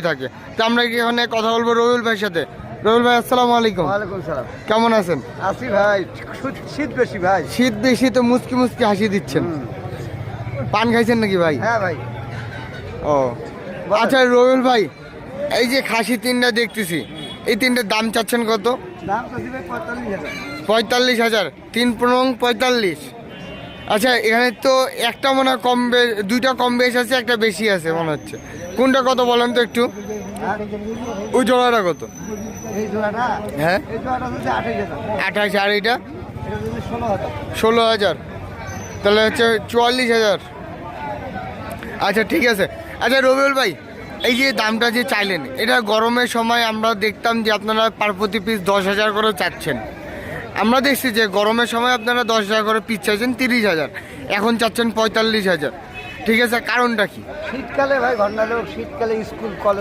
থাকে। তো আমরা কি এখানে কথা বলবো রবিউল ভাইয়ের সাথে। রবিউল ভাই আসসালামু আলাইকুম। ওয়ালাইকুম সালাম। কেমন আছেন? আছি ভাই, শীত বেশি ভাই। শীত বেশি তো মুচকি মুচকি হাসি দিচ্ছেন। পান খাইছেন নাকি ভাই? হ্যাঁ ভাই। ও আচ্ছা রবিউল ভাই, এই যে খাসি তিনটা দেখতেছি, এই তিনটার দাম চাচ্ছেন কত? দাম তো দিবে 45,000। 45,000। 3 45। আচ্ছা এখানে তো একটা মনে হয় কম বেশ, দুইটা কম বেশ আছে, একটা বেশি আছে মনে হচ্ছে। কোনটা কত বলেন তো একটু? ওই জোড়াটা কত? এই জোড়াটা, হ্যাঁ এই জোড়াটা হচ্ছে 28,000। 28। আর এইটা এটা হচ্ছে 16,000। 16,000। তাহলে হচ্ছে 44,000। আচ্ছা ঠিক আছে। আচ্ছা রবিউল ভাই, এই যে দামটা যে চাইলেন, এটা গরমের সময় আমরা দেখতাম যে আপনারা পার প্রতি পিস 10,000 করে চাচ্ছেন। আমরা দেখছি যে গরমের সময় আপনারা 10,000 করে পিস চাইছেন 30,000, এখন চাচ্ছেন 45,000। ঠিক আছে, কারণটা কি? শীতকালে ভাই ঘন্টা লোক, শীতকালে স্কুল কলেজ